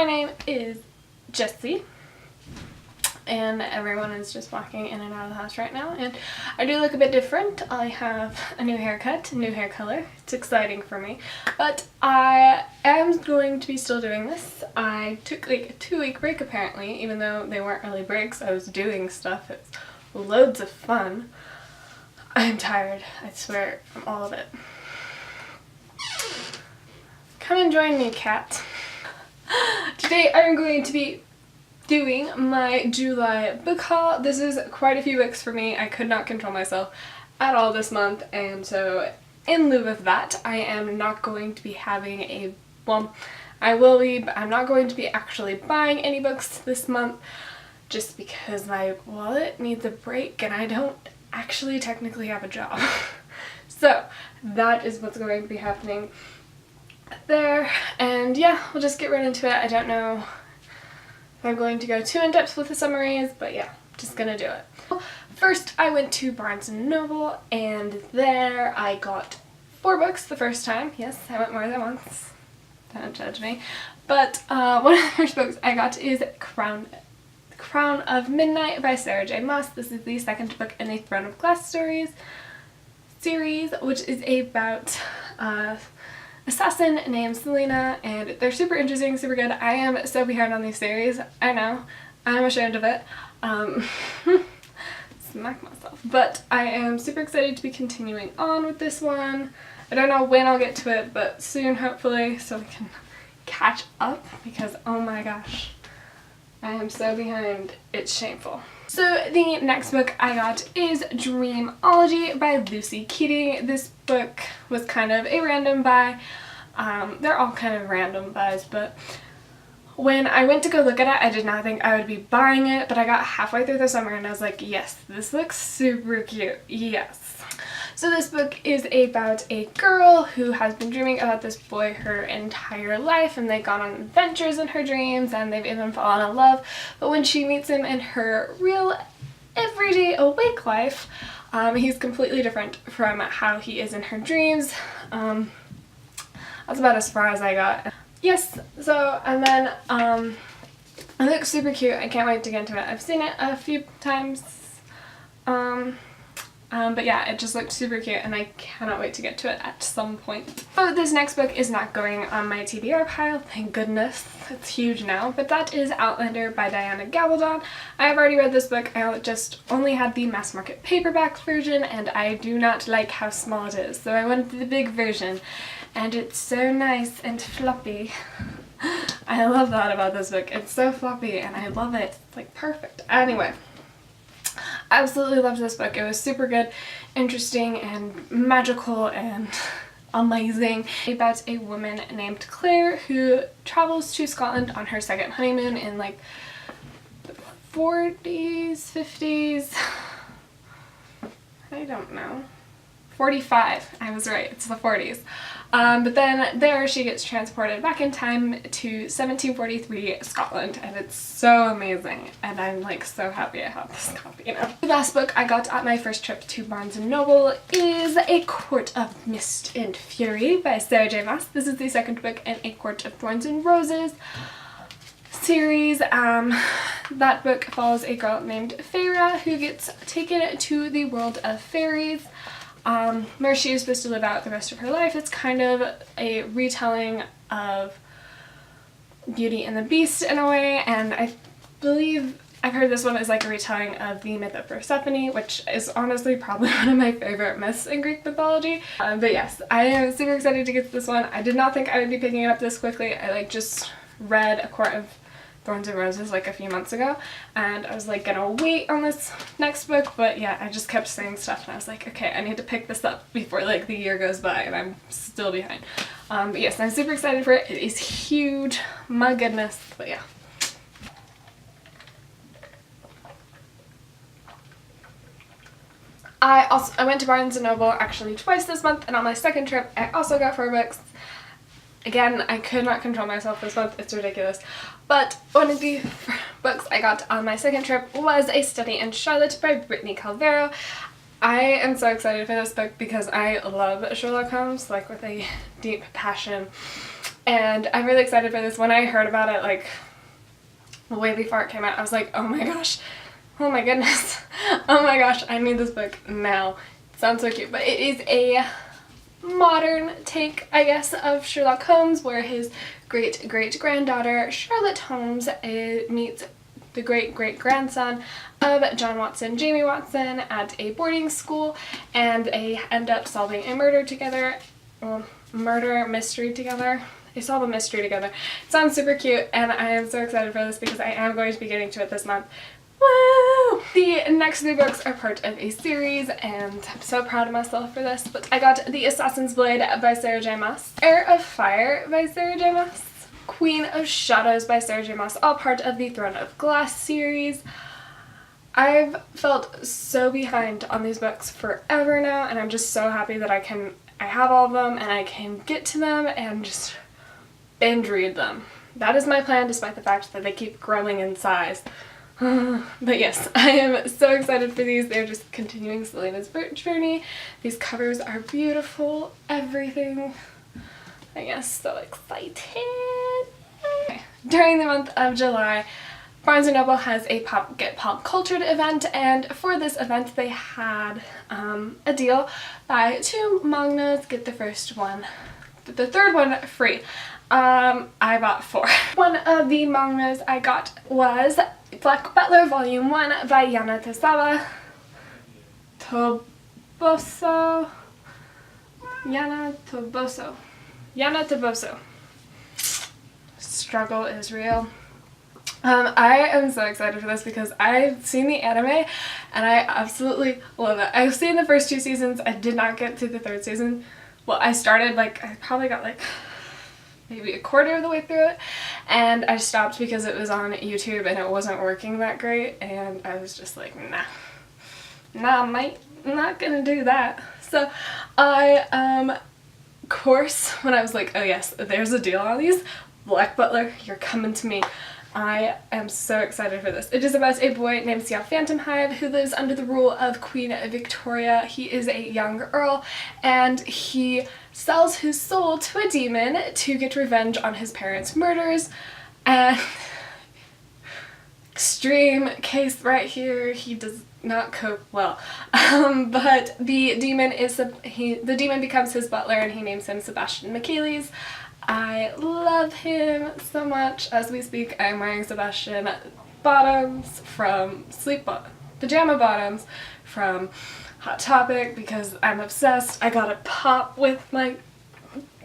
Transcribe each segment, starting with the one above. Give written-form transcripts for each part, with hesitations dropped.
My name is Jessie, and everyone is just walking in and out of the house right now, and I do look a bit different. I have a new haircut, a new hair color. It's exciting for me, but I am going to be still doing this. I took like a 2-week break apparently, even though they weren't really breaks. I was doing stuff. It's loads of fun. I'm tired, I swear, from all of it. Come and join me, cat. Today I'm going to be doing my July book haul. This is quite a few books for me. I could not control myself at all this month, and so in lieu of that, I am not going to be having a, well, I will be, but I'm not going to be actually buying any books this month just because my wallet needs a break and I don't actually technically have a job. So that is what's going to be happening there, and yeah, we'll just get right into it. I don't know if I'm going to go too in depth with the summaries, but yeah, just gonna do it. First, I went to Barnes & Noble, and there I got 4 books the first time. Yes, I went more than once. Don't judge me. But one of the first books I got is Crown of Midnight by Sarah J. Maas. This is the second book in the Throne of Glass series, which is about assassin named Selena, and they're super interesting, super good. I am so behind on these series. I know. I'm ashamed of it. Smack myself. But I am super excited to be continuing on with this one. I don't know when I'll get to it, but soon hopefully, so we can catch up because oh my gosh, I am so behind. It's shameful. So the next book I got is Dreamology by Lucy Keating. This book was kind of a random buy. They're all kind of random buys, but when I went to go look at it, I did not think I would be buying it, but I got halfway through the summer and I was like, yes, this looks super cute, yes. So this book is about a girl who has been dreaming about this boy her entire life, and they've gone on adventures in her dreams and they've even fallen in love, but when she meets him in her real everyday awake life, he's completely different from how he is in her dreams. That's about as far as I got. Yes, so, and then it looks super cute. I can't wait to get into it. I've seen it a few times, but yeah, it just looked super cute and I cannot wait to get to it at some point. So this next book is not going on my TBR pile, thank goodness. It's huge now, but that is Outlander by Diana Gabaldon. I have already read this book. I just only had the mass market paperback version and I do not like how small it is, so I went the big version and it's so nice and floppy. I love that about this book. It's so floppy and I love it. It's like perfect. Anyway, absolutely loved this book. It was super good, interesting, and magical, and amazing. About a woman named Claire who travels to Scotland on her second honeymoon in like the 40s, 50s, I don't know. 45, I was right, it's the 40s. But then there she gets transported back in time to 1743 Scotland, and it's so amazing, and I'm like so happy I have this copy now. The last book I got at my first trip to Barnes & Noble is A Court of Mist and Fury by Sarah J. Maas. This is the second book in A Court of Thorns and Roses series. That book follows a girl named Feyre who gets taken to the world of fairies, where she is supposed to live out the rest of her life. It's kind of a retelling of Beauty and the Beast in a way, and I believe I've heard this one is like a retelling of the myth of Persephone, which is honestly probably one of my favorite myths in Greek mythology. But yes, I am super excited to get to this one. I did not think I would be picking it up this quickly. I like just read A Court of Thorns and Roses like a few months ago, and I was like gonna wait on this next book, but yeah, I just kept saying stuff and I was like, okay, I need to pick this up before like the year goes by and I'm still behind. But yes, I'm super excited for it. It is huge, my goodness, but yeah. I went to Barnes & Noble actually twice this month, and on my second trip I also got 4 books. Again, I could not control myself this month, it's ridiculous. But one of the books I got on my second trip was A Study in Charlotte by Brittany Calvero. I am so excited for this book because I love Sherlock Holmes, like with a deep passion. and I'm really excited for this. When I heard about it, like, way before it came out, I was like, oh my gosh, oh my goodness, oh my gosh, I need this book now. It sounds so cute. But it is a modern take, I guess, of Sherlock Holmes, where his great-great-granddaughter Charlotte Holmes meets the great-great-grandson of John Watson, Jamie Watson, at a boarding school, and they end up solving a murder together. Well, murder mystery together. They solve a mystery together. It sounds super cute, and I am so excited for this because I am going to be getting to it this month. Woo! The next 3 books are part of a series, and I'm so proud of myself for this. But I got The Assassin's Blade by Sarah J. Maas, Heir of Fire by Sarah J. Maas, Queen of Shadows by Sarah J. Maas, all part of the Throne of Glass series. I've felt so behind on these books forever now, and I'm just so happy that I have all of them and I can get to them and just binge read them. That is my plan, despite the fact that they keep growing in size. But yes, I am so excited for these. They're just continuing Selena's journey. These covers are beautiful. Everything. I guess so excited. Okay. During the month of July, Barnes & Noble has a Get Pop Cultured event, and for this event they had a deal: buy 2 mangas, get the first one, the third one free. I bought 4. One of the mangas I got was Black Butler Volume 1 by Yana Toboso. Struggle is real. I am so excited for this because I've seen the anime and I absolutely love it. I've seen the first 2 seasons. I did not get to the 3rd season. Well, I started, like, I probably got like maybe a quarter of the way through it, and I stopped because it was on YouTube and it wasn't working that great, and I was just like, nah mate, I'm not gonna do that. So I of course, when I was like, oh yes, there's a deal on these, Black Butler, you're coming to me. I am so excited for this. It is about a boy named Seal Phantomhive who lives under the rule of Queen Victoria. He is a young earl, and he sells his soul to a demon to get revenge on his parents' murders. And extreme case right here, he does not cope well. But the demon becomes his butler, and he names him Sebastian Michaelis. I love him so much. As we speak, I'm wearing Sebastian bottoms from pajama bottoms from Hot Topic because I'm obsessed. I got a pop with my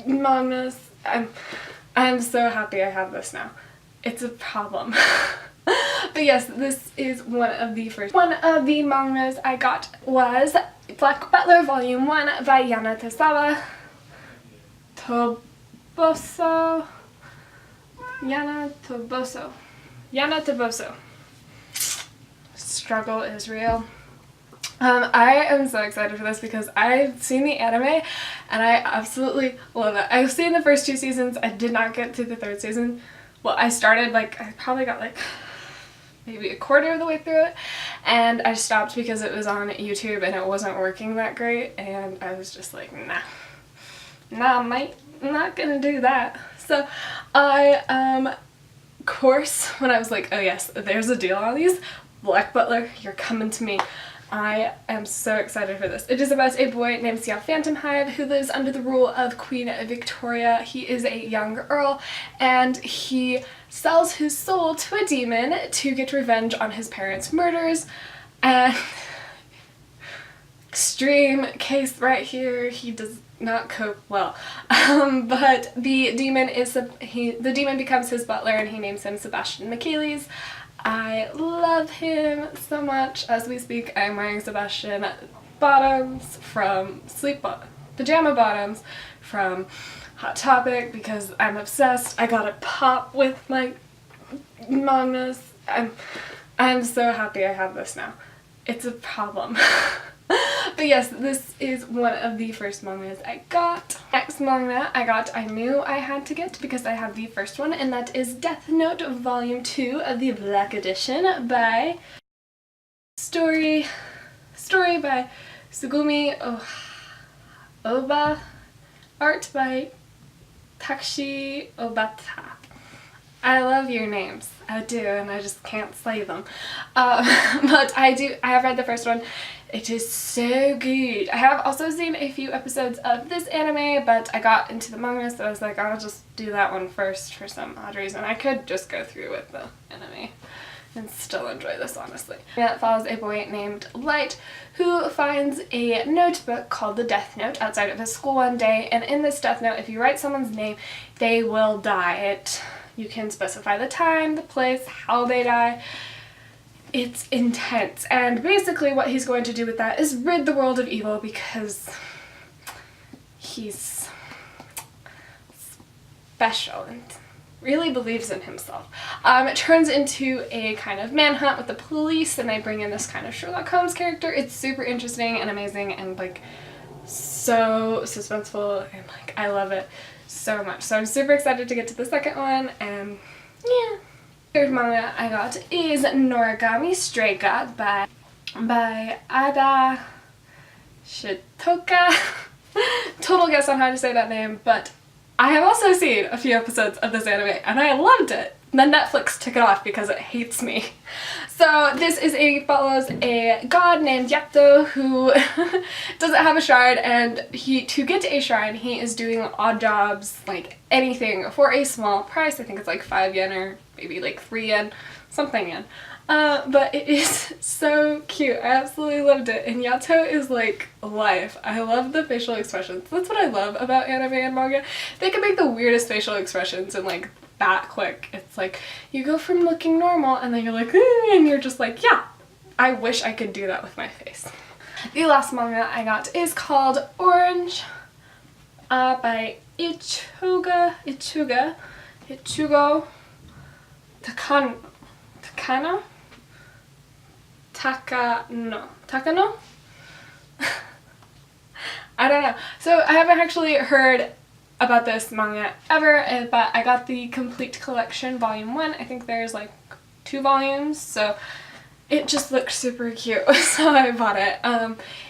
mangas. I'm so happy I have this now. It's a problem. But yes, this is one of the mangas I got was Black Butler Volume 1 by Yana Toboso. Struggle is real. I am so excited for this because I've seen the anime and I absolutely love it. I've seen the first 2 seasons. I did not get to the 3rd season. Well, I started, like, I probably got like maybe a quarter of the way through it, and I stopped because it was on YouTube and it wasn't working that great, and I was just like, nah mate, I'm not gonna do that. So I of course, when I was like, oh yes, there's a deal on these, Black Butler, you're coming to me. I am so excited for this. It is about a boy named Seal Phantomhive who lives under the rule of Queen Victoria. He is a young earl, and he sells his soul to a demon to get revenge on his parents' murders. And extreme case right here, he does not cope well. But the demon becomes his butler, and he names him Sebastian Michaelis. I love him so much. As we speak, I'm wearing Sebastian bottoms from pajama bottoms from Hot Topic because I'm obsessed. I got a pop with my mangas. I'm so happy I have this now. It's a problem. But yes, this is one of the first mangas I got. Next manga I knew I had to get because I have the first one, and that is Death Note Volume 2 of the Black Edition by Story by Sugumi Oba, art by Takshi Obata. I love your names. I do, and I just can't say them. But I have read the first one. It is so good. I have also seen a few episodes of this anime, but I got into the manga, so I was like, I'll just do that one first for some odd reason. I could just go through with the anime and still enjoy this, honestly. It follows a boy named Light who finds a notebook called the Death Note outside of his school one day, and in this Death Note, if you write someone's name, they will die. You can specify the time, the place, how they die. It's intense, and basically what he's going to do with that is rid the world of evil because he's special and really believes in himself. It turns into a kind of manhunt with the police, and they bring in this kind of Sherlock Holmes character. It's super interesting and amazing and like so suspenseful, and like I love it so much. So I'm super excited to get to the second one, and yeah. Third manga I got is Noragami Stray God by Ada Shitoka. Total guess on how to say that name, but I have also seen a few episodes of this anime and I loved it. Then Netflix took it off because it hates me. So this follows a god named Yato who doesn't have a shrine, and to get to a shrine he is doing odd jobs, like anything, for a small price. I think it's like 5 yen or maybe like 3 yen, something yen. But it is so cute. I absolutely loved it, and Yato is like life. I love the facial expressions. That's what I love about anime and manga. They can make the weirdest facial expressions and like that quick. It's like you go from looking normal and then you're like and you're just like, yeah, I wish I could do that with my face. The last manga I got is called Orange by Ichugo Takano? Takano? I don't know. So I haven't actually heard about this manga ever, but I got the complete collection volume 1. I think there's like 2 volumes, so it just looked super cute, so I bought it.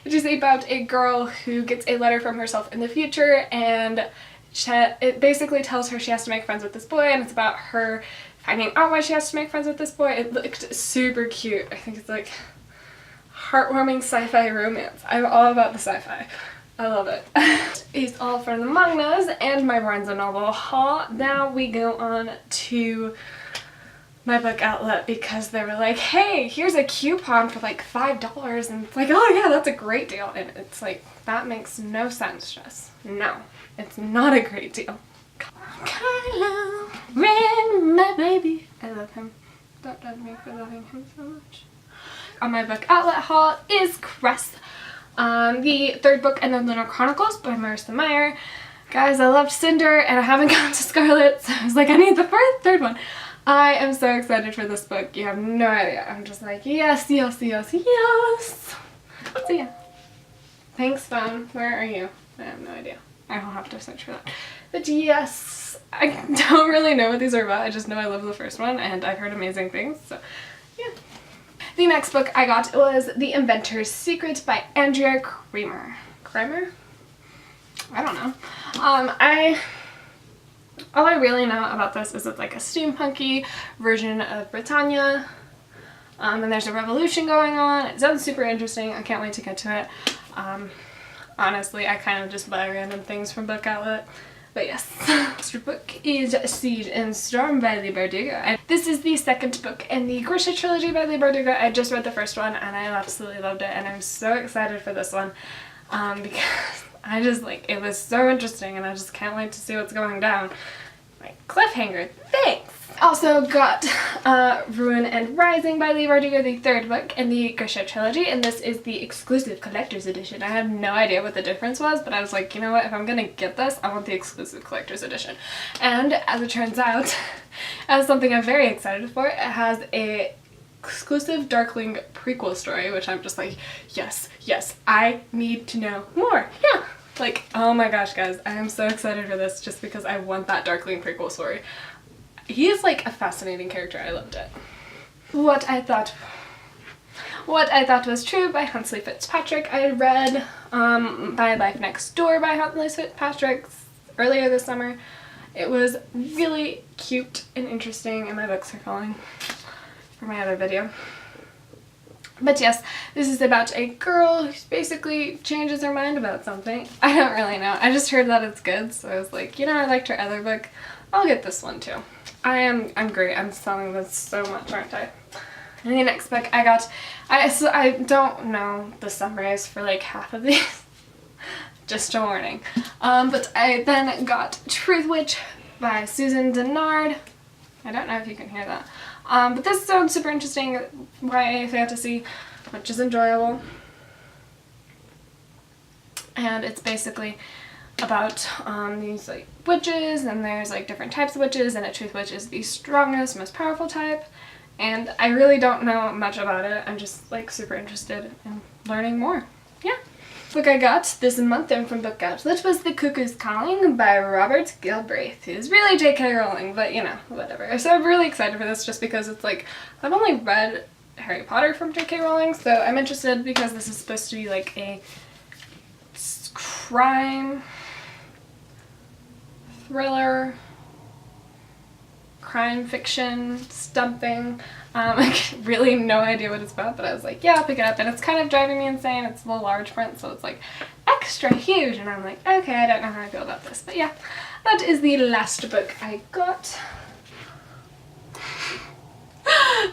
It is about a girl who gets a letter from herself in the future, and it basically tells her she has to make friends with this boy, and it's about her finding out why she has to make friends with this boy. It looked super cute. I think it's like heartwarming sci-fi romance. I'm all about the sci-fi. I love it. That is all for the mangas and my Barnes & Noble haul. Now we go on to my book outlet because they were like, hey, here's a coupon for like $5, and it's like, oh yeah, that's a great deal. And it's like, that makes no sense, Jess. No, it's not a great deal. Kylo Ren, my baby. I love him. Don't judge me for loving him so much. On my book outlet haul is Cress, the 3rd book in the Lunar Chronicles by Marissa Meyer. Guys, I loved Cinder and I haven't gotten to Scarlet, so I was like, I need the 3rd one. I am so excited for this book. You have no idea. I'm just like, yes, yes, yes, yes. So yeah. Thanks, phone. Where are you? I have no idea. I will have to search for that. But yes, I don't really know what these are about. I just know I love the first one and I've heard amazing things, so yeah. The next book I got was The Inventor's Secret by Andrea Kramer. Kramer? I don't know. All I really know about this is it's like a steampunky version of Britannia. And there's a revolution going on. It sounds super interesting. I can't wait to get to it. Honestly, I kind of just buy random things from Book Outlet. But yes. Next book is Siege and Storm by Leigh Bardugo. And this is the 2nd book in the Grisha trilogy by Leigh Bardugo. I just read the first one and I absolutely loved it, and I'm so excited for this one because I just like, it was so interesting and I just can't wait to see what's going down. Like, cliffhanger, thanks! Also got Ruin and Rising by Leigh Bardugo, the 3rd book in the Grisha trilogy, and this is the exclusive collector's edition. I had no idea what the difference was, but I was like, you know what, if I'm gonna get this, I want the exclusive collector's edition. And as it turns out, as something I'm very excited for, it has a exclusive Darkling prequel story, which I'm just like, yes, yes, I need to know more. Yeah. Like, oh my gosh, guys, I am so excited for this just because I want that Darkling prequel story. He is like a fascinating character. I loved it. What I Thought Was True by Huntley Fitzpatrick. I read My Life Next Door by Huntley Fitzpatrick earlier this summer, It was really cute and interesting, and my books are falling for my other video. But yes, this is about a girl who basically changes her mind about something. I don't really know. I just heard that it's good, so I was like, you know, I liked her other book. I'll get this one too. I'm great. I'm selling this so much, aren't I? And the next book I got, so I don't know the summaries for like half of these. Just a warning. But I then got Truth Witch by Susan Dennard. I don't know if you can hear that. But this sounds super interesting, YA fantasy, which is enjoyable. And it's basically about these like witches, and there's like different types of witches, and a truth witch is the strongest, most powerful type. And I really don't know much about it. I'm just like super interested in learning more. Yeah. Book I got this month and from Book Outlet was The Cuckoo's Calling by Robert Galbraith, who's really J.K. Rowling, but you know, whatever. So I'm really excited for this just because it's like, I've only read Harry Potter from J.K. Rowling, so I'm interested because this is supposed to be like a crime, thriller, crime fiction, stumping. I really no idea what it's about, but I was like, yeah, I'll pick it up. And it's kind of driving me insane. It's the large print, so it's like extra huge. And I'm like, okay, I don't know how I feel about this. But yeah, that is the last book I got.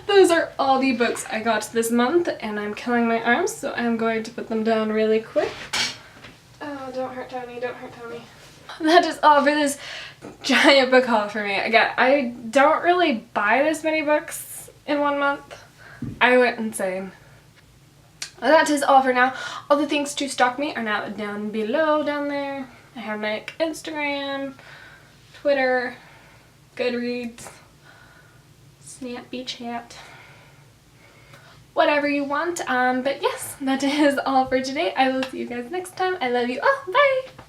Those are all the books I got this month, and I'm killing my arms, so I'm going to put them down really quick. Oh, don't hurt Tony, don't hurt Tony. That is all for this giant book haul for me. Again, I don't really buy this many books in 1 month. I went insane. Well, that is all for now. All the things to stalk me are now down below down there. I have my Instagram, Twitter, Goodreads, Snappy Chat, whatever you want. But yes, that is all for today. I will see you guys next time. I love you all. Bye!